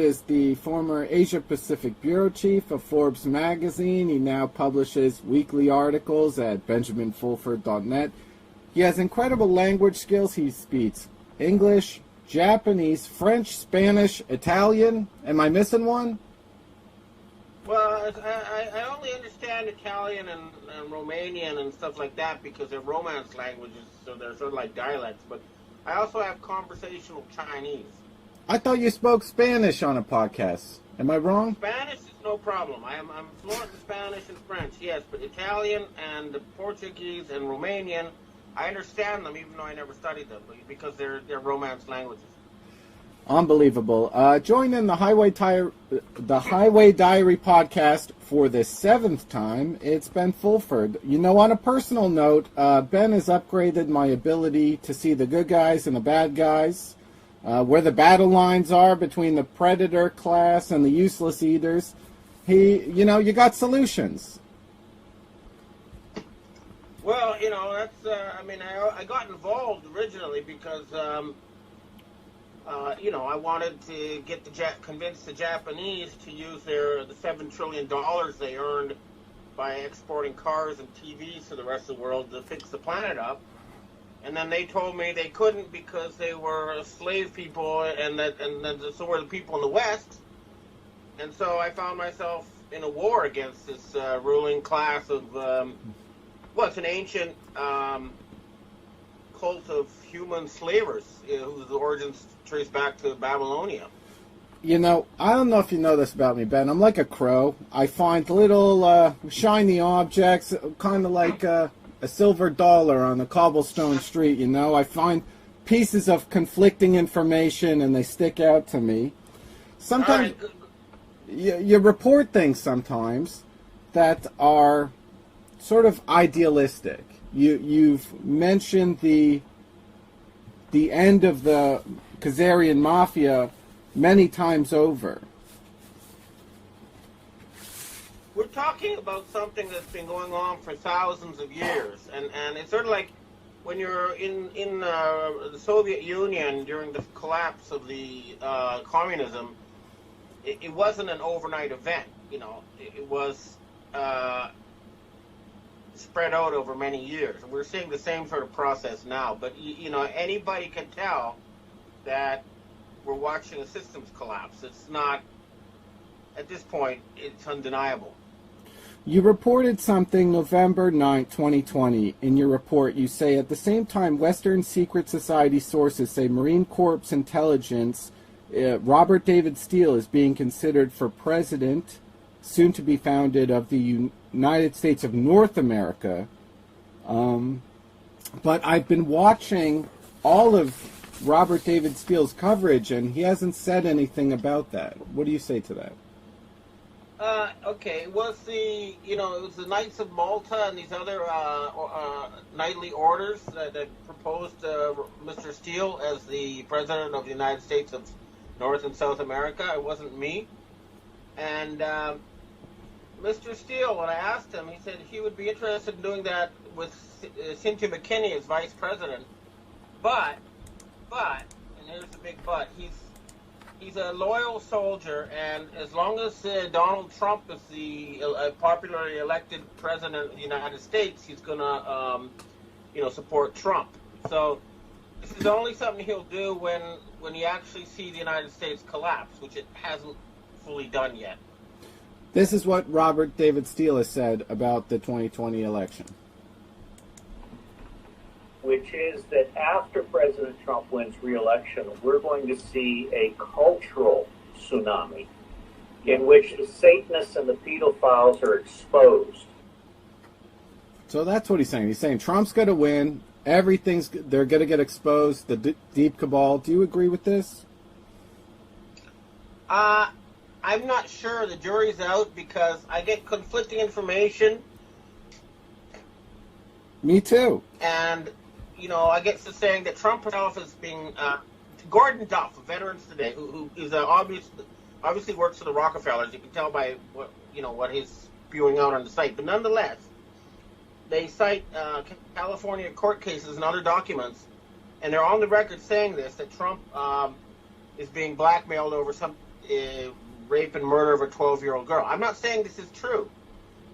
is the former Asia-Pacific bureau chief of Forbes magazine. He now publishes weekly articles at benjaminfulford.net. He has incredible language skills. He speaks English, Japanese, French, Spanish, Italian. Am I missing one? Well, I only understand Italian and Romanian and stuff like that because they're Romance languages, so they're sort of like dialects. But I also have conversational Chinese. I thought you spoke Spanish on a podcast. Am I wrong? Spanish is no problem. I'm fluent in Spanish and French, yes, but Italian and Portuguese and Romanian, I understand them even though I never studied them because they're Romance languages. Unbelievable. Join in the Highway Diary podcast for the 7th time. It's Ben Fulford. You know, on a personal note, Ben has upgraded my ability to see the good guys and the bad guys, where the battle lines are between the predator class and the useless eaters. You got solutions. Well, that's, I got involved originally because, I wanted to convince the Japanese to use the $7 trillion they earned by exporting cars and TVs to the rest of the world to fix the planet up. And then they told me they couldn't because they were slave people and so were the people in the West. And so I found myself in a war against this ruling class of, it's an ancient cult of human slavers whose origins trace back to Babylonia. I don't know if you know this about me, Ben. I'm like a crow. I find little shiny objects, kind of like a silver dollar on a cobblestone street, I find pieces of conflicting information and they stick out to me. Sometimes you report things sometimes that are sort of idealistic. You've mentioned the end of the Khazarian mafia many times over. We're talking about something that's been going on for thousands of years, and it's sort of like when you're in the Soviet Union during the collapse of the communism. It wasn't an overnight event, It was spread out over many years. We're seeing the same sort of process now, but anybody can tell that we're watching a systems collapse. It's not, at this point, it's undeniable. You reported something November 9, 2020. In your report, you say, at the same time, Western secret society sources say Marine Corps intelligence, Robert David Steele is being considered for president, soon to be founded, of the United States of North America. But I've been watching all of Robert David Steele's coverage, and he hasn't said anything about that. What do you say to that? Okay, it was the Knights of Malta and these other knightly orders that proposed Mr. Steele as the president of the United States of North and South America. It wasn't me. And Mr. Steele, when I asked him, he said he would be interested in doing that with Cynthia McKinney as vice president. But, and here's the big but, he's a loyal soldier, and as long as Donald Trump is the popularly elected president of the United States, he's going to, support Trump. So this is only something he'll do when he actually sees the United States collapse, which it hasn't fully done yet. This is what Robert David Steele has said about the 2020 election. Which is that after President Trump wins re-election, we're going to see a cultural tsunami in which the Satanists and the pedophiles are exposed. So that's what he's saying. He's saying Trump's going to win. They're going to get exposed. The deep cabal. Do you agree with this? I'm not sure. The jury's out because I get conflicting information. Me too. And I get to saying that Trump himself is being Gordon Duff of Veterans Today, who is obviously works for the Rockefellers. You can tell by what he's spewing out on the site. But nonetheless, they cite California court cases and other documents, and they're on the record saying this, that Trump is being blackmailed over some rape and murder of a 12-year-old girl. I'm not saying this is true.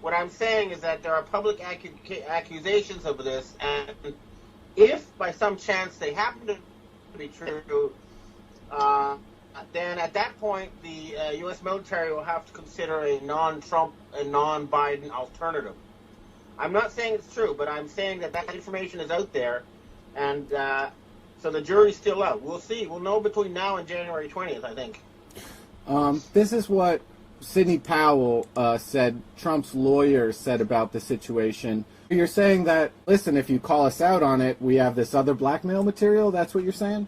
What I'm saying is that there are public accusations of this, and if by some chance they happen to be true, then at that point the U.S. military will have to consider a non-Trump and non-Biden alternative. I'm not saying it's true, but I'm saying that that information is out there, and so the jury's still out. We'll see. We'll know between now and January 20th, I think. This is what Sidney Powell said, Trump's lawyer said about the situation. You're saying that, listen, if you call us out on it, we have this other blackmail material? That's what you're saying?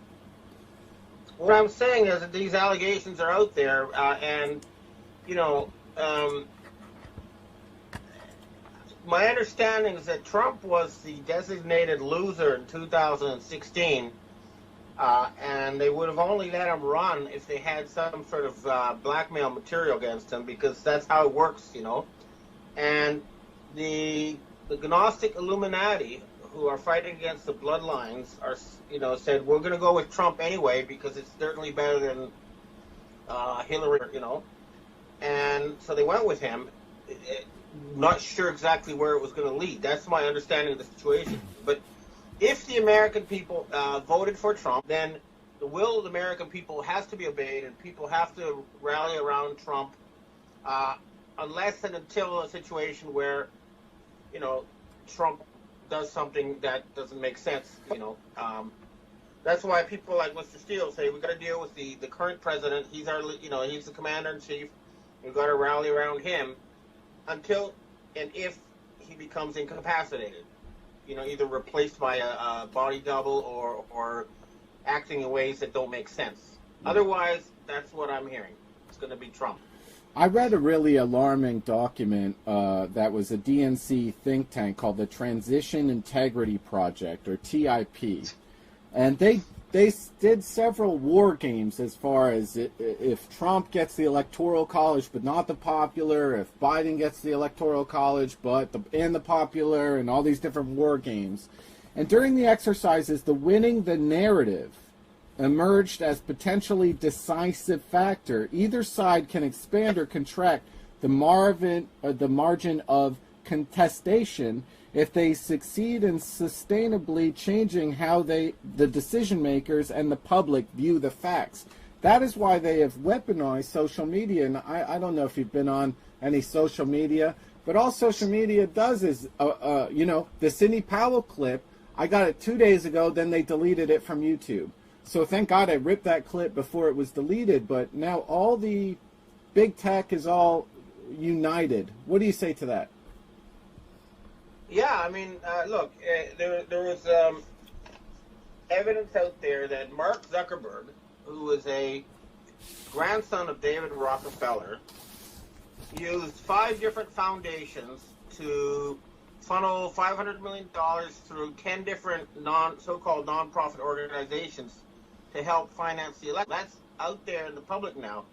What I'm saying is that these allegations are out there, and, you know, my understanding is that Trump was the designated loser in 2016, and they would have only let him run if they had some sort of blackmail material against him, because that's how it works, you know. And the Gnostic Illuminati, who are fighting against the bloodlines, are, you know, said, we're going to go with Trump anyway because it's certainly better than Hillary, you know. And so they went with him. Not sure exactly where it was going to lead. That's my understanding of the situation. But if the American people voted for Trump, then the will of the American people has to be obeyed, and people have to rally around Trump, unless and until a situation where, you know, Trump does something that doesn't make sense, you know. That's why people like Mr. Steele say we've got to deal with the current president. He's our, you know, he's the commander-in-chief. We've got to rally around him until and if he becomes incapacitated, you know, either replaced by a body double or acting in ways that don't make sense. Otherwise, that's what I'm hearing. It's going to be Trump. I read a really alarming document that was a DNC think tank called the Transition Integrity Project, or TIP. And they did several war games as far as if Trump gets the Electoral College but not the popular, if Biden gets the Electoral College but the popular, and all these different war games. And during the exercises, the winning the narrative emerged as potentially decisive factor. Either side can expand or contract the margin of contestation if they succeed in sustainably changing how the decision makers and the public view the facts. That is why they have weaponized social media. And I don't know if you've been on any social media, but all social media does is, you know, the Sidney Powell clip, I got it 2 days ago, then they deleted it from YouTube. So thank God I ripped that clip before it was deleted, but now all the big tech is all united. What do you say to that? Yeah, I mean, look, there was evidence out there that Mark Zuckerberg, who is a grandson of David Rockefeller, used 5 different foundations to funnel $500 million through 10 different so-called non-profit organizations to help finance the election. That's out there in the public now.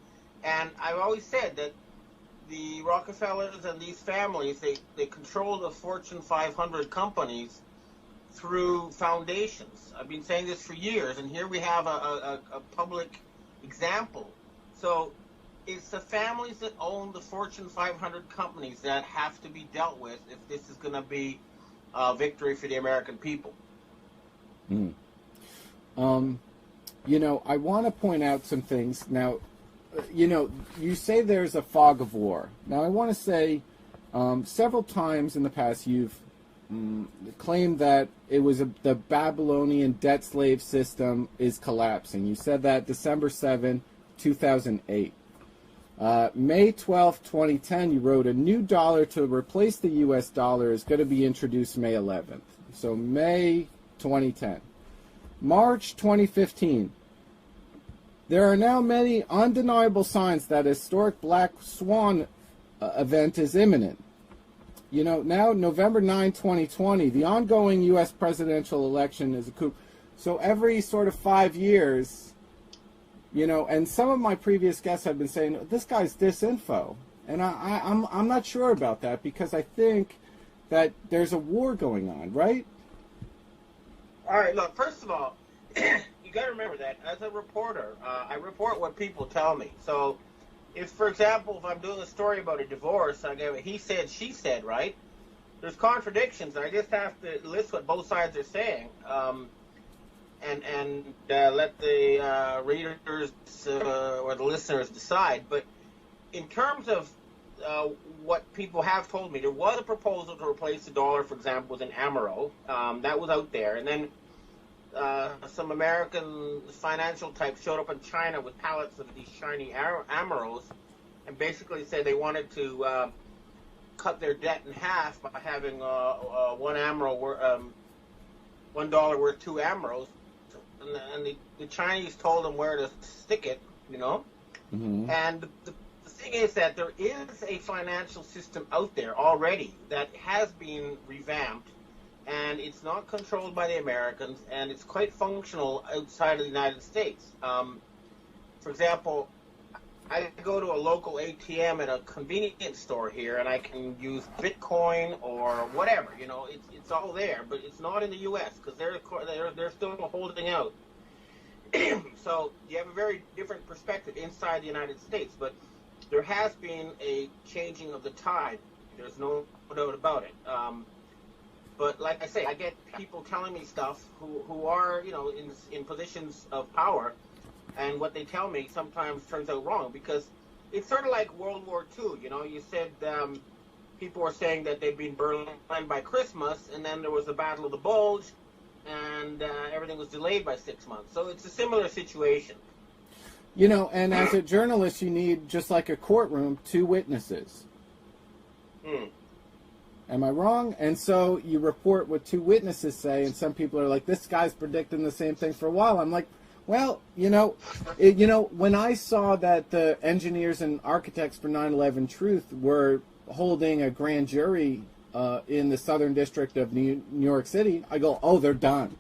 And I've always said that the Rockefellers and these families, they control the Fortune 500 companies through foundations. I've been saying this for years, and here we have a public example. So it's the families that own the Fortune 500 companies that have to be dealt with if this is going to be a victory for the American people. You know, I want to point out some things. Now, you know, you say there's a fog of war. Now, I want to say several times in the past you've claimed that it was the Babylonian debt slave system is collapsing. You said that December 7, 2008. May 12, 2010, you wrote a new dollar to replace the U.S. dollar is going to be introduced May 11th. So May 2010. March 2015. There are now many undeniable signs that a historic black swan event is imminent. You know, now November 9, 2020, the ongoing U.S. presidential election is a coup. So every sort of 5 years, you know, and some of my previous guests have been saying, this guy's disinfo. And I'm not sure about that, because I think that there's a war going on, right? All right, look, first of all, you got to remember that as a reporter, I report what people tell me. So if, for example, if I'm doing a story about a divorce, I give a he said, she said, right? There's contradictions. I just have to list what both sides are saying, and let the readers or the listeners decide. But in terms of what people have told me, there was a proposal to replace the dollar, for example, with an Amero. That was out there. And then some American financial types showed up in China with pallets of these shiny Ameros and basically said they wanted to cut their debt in half by having one Amero, $1 worth two Ameros. And the Chinese told them where to stick it, you know. Mm-hmm. And the thing is that there is a financial system out there already that has been revamped, and it's not controlled by the Americans, and it's quite functional outside of the United States. For example, I go to a local ATM at a convenience store here, and I can use Bitcoin or whatever. You know, it's all there, but it's not in the U.S. because they're still holding out. So you have a very different perspective inside the United States, but there has been a changing of the tide. There's no doubt about it. But like I say, I get people telling me stuff who are, you know, in positions of power, and what they tell me sometimes turns out wrong, because it's sort of like World War II. You know, you said people were saying that they'd been Berlin by Christmas, and then there was the Battle of the Bulge, and everything was delayed by 6 months. So it's a similar situation. You know, and as a journalist, you need, just like a courtroom, two witnesses. Am I wrong? And so you report what two witnesses say, and some people are like, this guy's predicting the same thing for a while. I'm like, well, you know, when I saw that the engineers and architects for 9/11 Truth were holding a grand jury in the Southern District of New York City, I go, oh, they're done.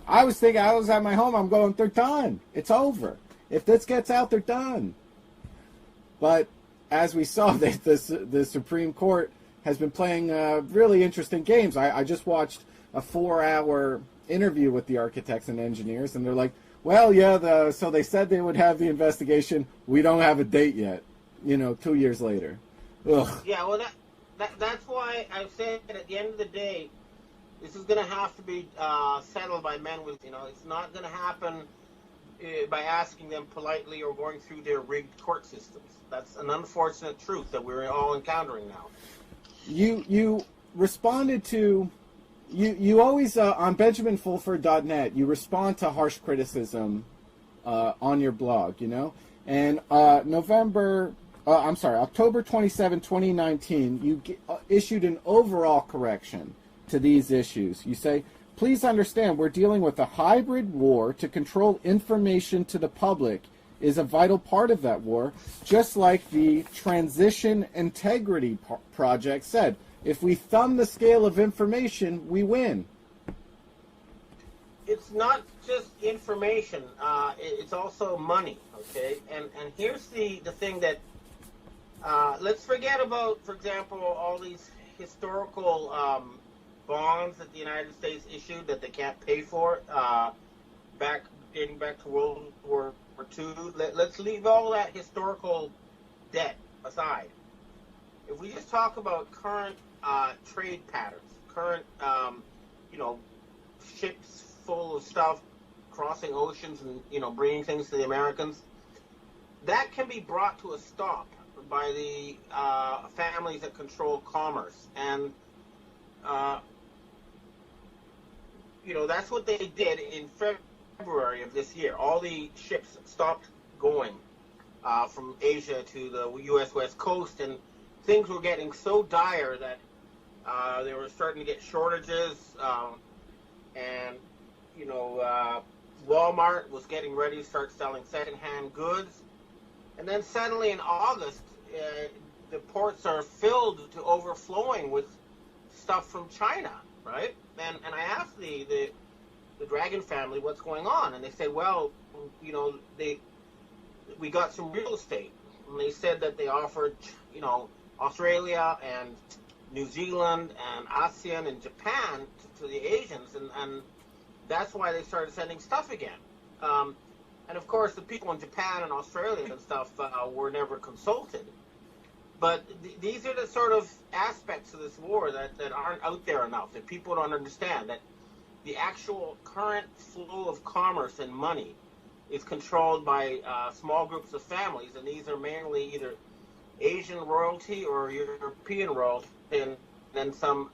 I was thinking, I was at my home, I'm going, they're done. It's over. If this gets out, they're done. But as we saw, the Supreme Court has been playing really interesting games. I just watched a 4-hour interview with the architects and engineers, and they're like, well, yeah, so they said they would have the investigation. We don't have a date yet, 2 years later. Ugh. Yeah, well, that's why I said at the end of the day, this is going to have to be settled by men with, it's not going to happen by asking them politely or going through their rigged court systems. That's an unfortunate truth that we're all encountering now. You responded to, you always, on BenjaminFulford.net, you respond to harsh criticism on your blog, and October 27, 2019, you issued an overall correction to these issues. You say, please understand, we're dealing with a hybrid war. To control information to the public is a vital part of that war, just like the Transition Integrity Project said. If we thumb the scale of information, we win. It's not just information. It's also money, okay? And here's the thing that, let's forget about, for example, all these historical bonds that the United States issued that they can't pay for, dating back to World War II. Let's leave all that historical debt aside. If we just talk about current trade patterns, current, ships full of stuff crossing oceans and, bringing things to the Americans, that can be brought to a stop by the families that control commerce. And, that's what they did in February of this year. All the ships stopped going from Asia to the U.S. West Coast, and things were getting so dire that they were starting to get shortages, and Walmart was getting ready to start selling secondhand goods. And then suddenly in August, the ports are filled to overflowing with stuff from China, right? And I asked the Dragon family what's going on, and they said, well, we got some real estate. And they said that they offered, Australia and New Zealand and ASEAN and Japan to the Asians, and that's why they started sending stuff again. And And of course, the people in Japan and Australia and stuff were never consulted. But these are the sort of aspects of this war that aren't out there enough, that people don't understand, that the actual current flow of commerce and money is controlled by small groups of families, and these are mainly either Asian royalty or European royalty, and then some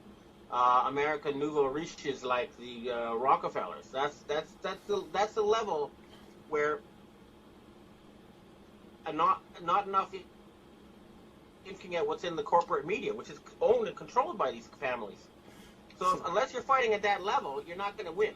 American nouveau riches like the Rockefellers. That's the level where not enough looking at what's in the corporate media, which is owned and controlled by these families. So unless you're fighting at that level, you're not going to win.